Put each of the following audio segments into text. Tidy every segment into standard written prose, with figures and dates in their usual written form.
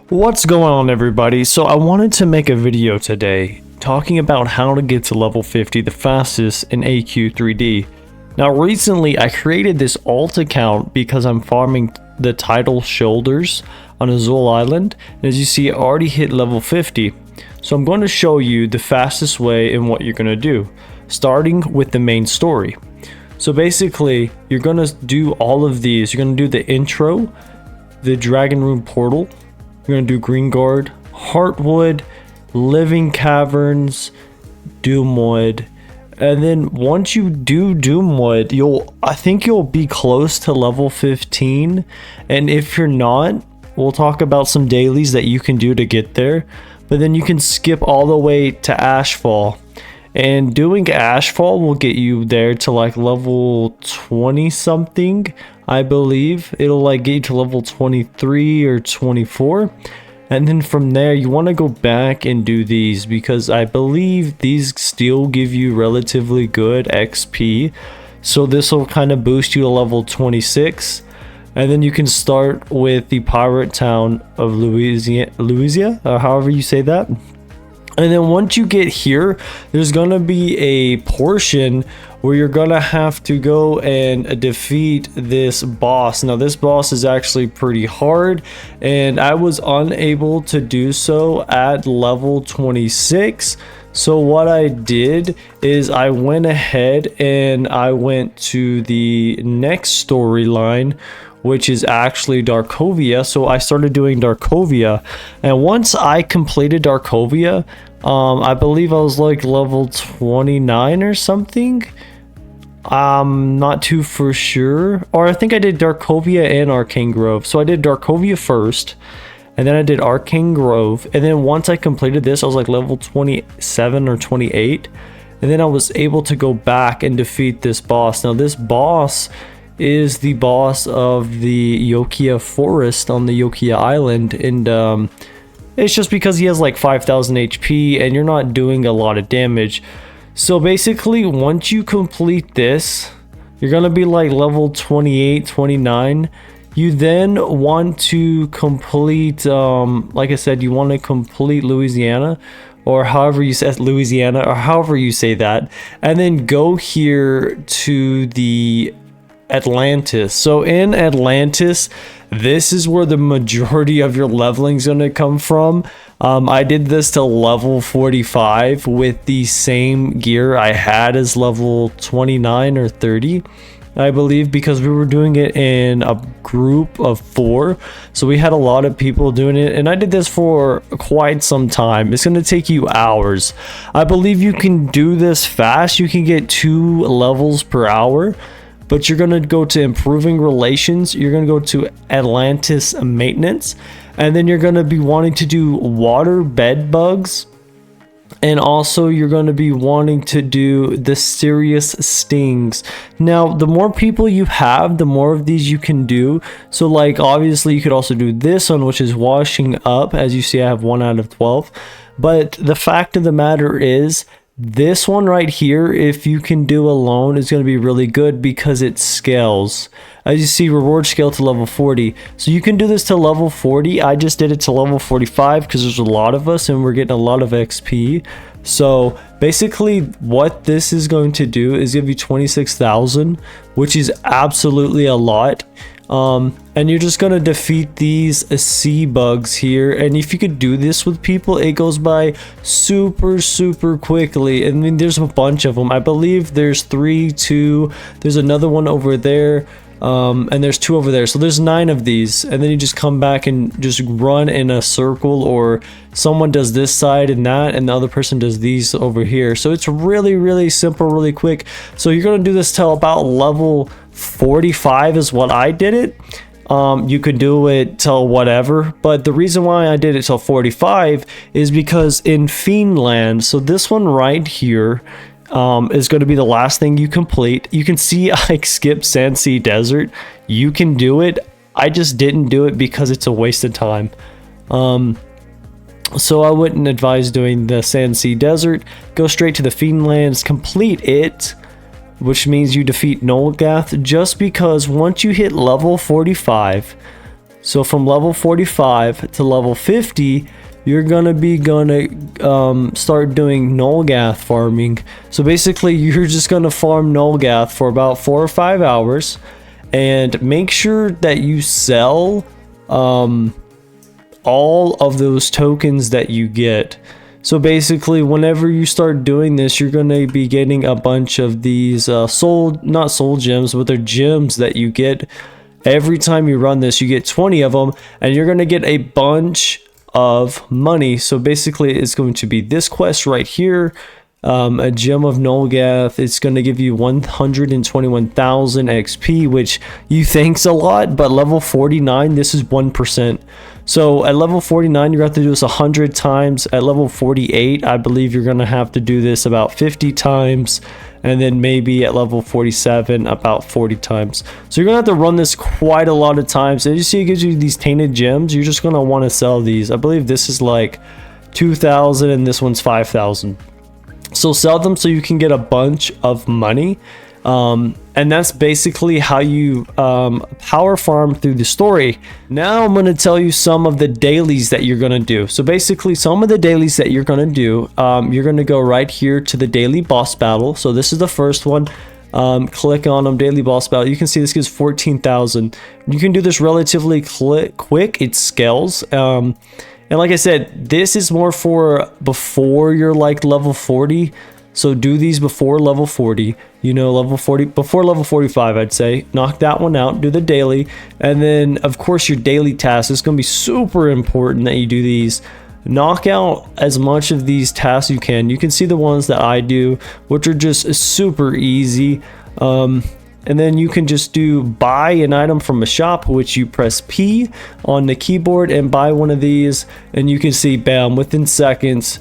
What's going on, everybody? So I wanted to make a video today talking about how to get to level 50 the fastest in AQ3D. Now recently I created this alt account because I'm farming the tidal shoulders on Azul Island, and as you see I already hit level 50. So I'm going to show you the fastest way and what you're going to do, starting with the main story. So basically you're going to do all of these. You're going to do the intro, the Dragon Room portal, you're going to do Green Guard, Heartwood, Living Caverns, Doomwood, and then once you do Doomwood, I think you'll be close to level 15, and if you're not, we'll talk about some dailies that you can do to get there, but then you can skip all the way to Ashfall, and doing Ashfall will get you there to like level 20 something. I believe it'll like get you to level 23 or 24, and then from there you want to go back and do these because I believe these still give you relatively good XP, so this will kind of boost you to level 26, and then you can start with the pirate town of Louisiana, or however you say that. And then once you get here, there's going to be a portion where you're going to have to go and defeat this boss. Now this boss is actually pretty hard, and I was unable to do so at level 26. So what I did is I went ahead and I went to the next storyline, which is actually Darkovia. So I started doing Darkovia, and once I completed Darkovia, I believe I was like level 29 or something. I'm not too for sure, or I think I did Darkovia and Arcane Grove. So I did Darkovia first, and then I did Arcane Grove, and then once I completed this I was like level 27 or 28, and then I was able to go back and defeat this boss. Now this boss is the boss of the Yokia forest on the Yokia island, and it's just because he has like 5,000 HP and you're not doing a lot of damage. So basically once you complete this, you're gonna be like level 28, 29. You then want to complete like I said, you want to complete Louisiana, or however you say Louisiana, or however you say that, and then go here to the Atlantis. So in Atlantis, this is where the majority of your leveling is going to come from. I did this to level 45 with the same gear I had as level 29 or 30, I believe, because we were doing it in a group of 4, so we had a lot of people doing it, and I did this for quite some time. It's going to take you hours. I believe you can do this fast. You can get 2 levels per hour, but you're going to go to improving relations, you're going to go to Atlantis maintenance, and then you're going to be wanting to do water bed bugs, and also you're going to be wanting to do the serious stings. Now the more people you have, the more of these you can do. So like obviously you could also do this one, which is washing up. As you see, I have 1 out of 12, but the fact of the matter is, this one right here, if you can do alone, is going to be really good because it scales. As you see, reward scale to level 40. So you can do this to level 40. I just did it to level 45 because there's a lot of us and we're getting a lot of XP. So basically what this is going to do is give you 26,000, which is absolutely a lot. And you're just going to defeat these sea bugs here, and if you could do this with people, it goes by super quickly. I mean, there's a bunch of them. I believe there's 3, 2, there's another one over there, and there's 2 over there, so there's 9 of these, and then you just come back and just run in a circle, or someone does this side and that, and the other person does these over here. So it's really simple, really quick. So you're going to do this till about level 45 is what I did it. You could do it till whatever, but the reason why I did it till 45 is because in Fiendland, so this one right here is going to be the last thing you complete. You can see I skipped Sandsea Desert. You can do it. I just didn't do it because it's a waste of time. So I wouldn't advise doing the Sandsea Desert. Go straight to the Fiendlands, complete it, which means you defeat Nulgath, just because once you hit level 45, So from level 45 to level 50, you're gonna start doing Nulgath farming. So basically, you're just gonna farm Nulgath for about 4 or 5 hours, and make sure that you sell all of those tokens that you get. So basically, whenever you start doing this, you're gonna be getting a bunch of these not soul gems, but they're gems that you get every time you run this. You get 20 of them, and you're gonna get a bunch of money. So basically, it's going to be this quest right here, a gem of Nulgath. It's going to give you 121,000 XP, which you think's a lot, but level 49, this is 1%. So at level 49, you're going to have to do this 100 times. At level 48, I believe you're going to have to do this about 50 times. And then maybe at level 47, about 40 times. So you're going to have to run this quite a lot of times. And you see it gives you these tainted gems. You're just going to want to sell these. I believe this is like 2,000 and this one's 5,000. So sell them so you can get a bunch of money. And that's basically how you power farm through the story. Now I'm going to tell you some of the dailies that you're going to do. So basically, some of the dailies that you're going to do, you're going to go right here to the daily boss battle. So this is the first one. Click on them, daily boss battle. You can see this gives 14,000. You can do this relatively quick. It scales. And like I said, this is more for before you're like level 40. So do these before level 40, you know, level 40, before level 45, I'd say. Knock that one out, do the daily. And then, of course, your daily tasks. It's going to be super important that you do these. Knock out as much of these tasks you can. You can see the ones that I do, which are just super easy. And then you can just do buy an item from a shop, which you press P on the keyboard and buy one of these. And you can see, bam, within seconds,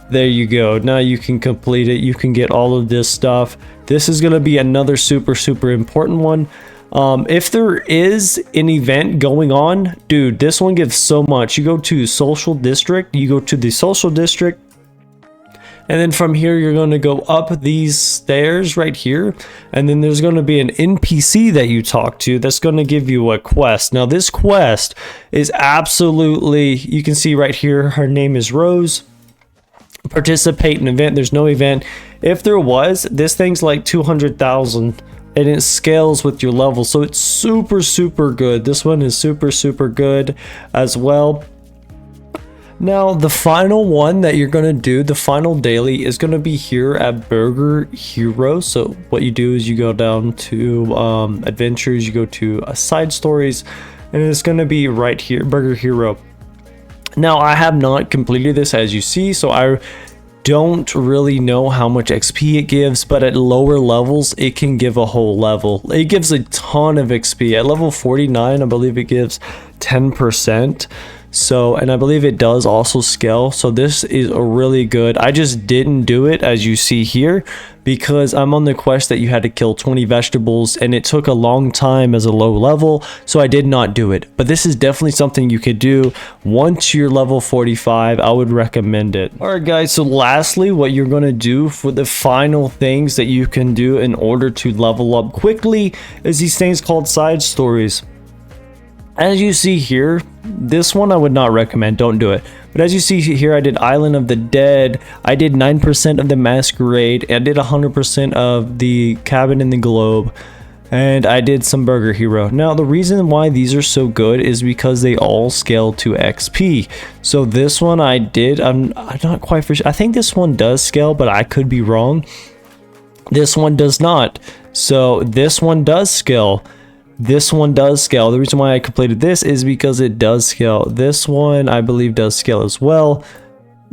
there you go. Now you can complete it. You can get all of this stuff. This is going to be another super important one. If there is an event going on, dude, this one gives so much. You go to social district, you go to the social district, and then from here you're going to go up these stairs right here, and then there's going to be an NPC that you talk to that's going to give you a quest. Now this quest is absolutely, you can see right here, her name is Rose. Participate in event. There's no event. If there was, this thing's like 200,000 and it scales with your level, so it's super good. This one is super good as well. Now the final one that you're gonna do, the final daily, is gonna be here at Burger Hero. So what you do is you go down to adventures, you go to side stories, and it's gonna be right here, Burger Hero. Now I have not completed this, as you see, so I don't really know how much XP it gives, but at lower levels it can give a whole level. It gives a ton of XP. At level 49, I believe it gives 10%. So, and I believe it does also scale. So this is a really good. I just didn't do it, as you see here, because I'm on the quest that you had to kill 20 vegetables, and it took a long time as a low level, so I did not do it. But this is definitely something you could do once you're level 45. I would recommend it. All right, guys. So lastly, what you're going to do for the final things that you can do in order to level up quickly is these things called side stories. As you see here, this one I would not recommend, don't do it. But as you see here, I did Island of the Dead, I did 9% of the Masquerade, I did 100% of the Cabin in the Globe, and I did some Burger Hero. Now the reason why these are so good is because they all scale to XP. So this one I did, I'm not quite for sure. I think this one does scale, but I could be wrong. This one does not. So this one does scale. This one does scale. The reason why I completed this is because it does scale. This one I believe does scale as well.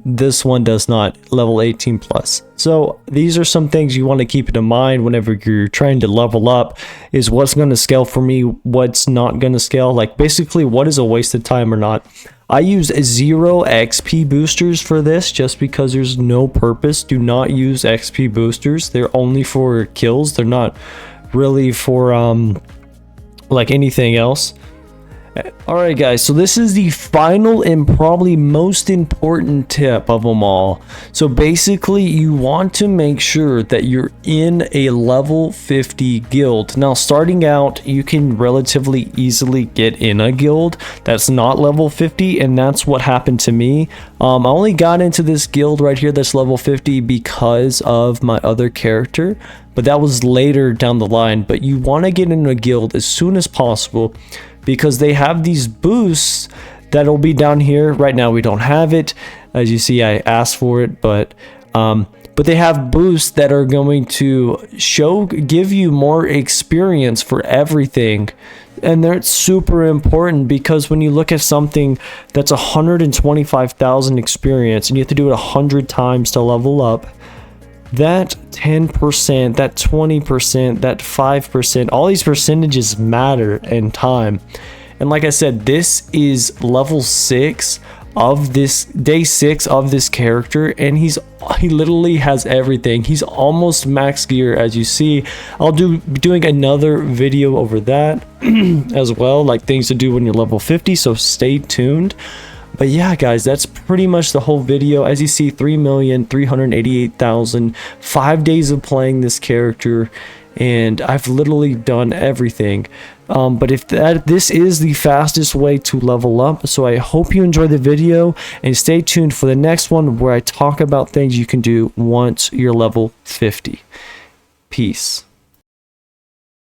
This one does not. Level 18 plus. So these are some things you want to keep in mind whenever you're trying to level up, is what's going to scale for me, what's not going to scale. Like basically what is a waste of time or not. I use 0 XP boosters for this just because there's no purpose. Do not use XP boosters. They're only for kills. They're not really for like anything else. Alright guys, so this is the final and probably most important tip of them all. So basically you want to make sure that you're in a level 50 guild. Now starting out, you can relatively easily get in a guild that's not level 50, and that's what happened to me. I only got into this guild right here that's level 50 because of my other character, but that was later down the line. But you want to get into a guild as soon as possible, because they have these boosts that'll be down here. Right now we don't have it. As you see, I asked for it, but they have boosts that are going to give you more experience for everything. And they're super important, because when you look at something that's 125,000 experience and you have to do it 100 times to level up, that 10%, that 20%, that 5%, all these percentages matter in time. And like I said, this is level 6 of this, day 6 of this character, and he literally has everything. He's almost max gear, as you see. I'll be doing another video over that as well, like things to do when you're level 50, so stay tuned. But yeah guys, that's pretty much the whole video. As you see, 3,388,000, 5 days of playing this character, and I've literally done everything. But this is the fastest way to level up. So I hope you enjoyed the video, and stay tuned for the next one where I talk about things you can do once you're level 50. Peace.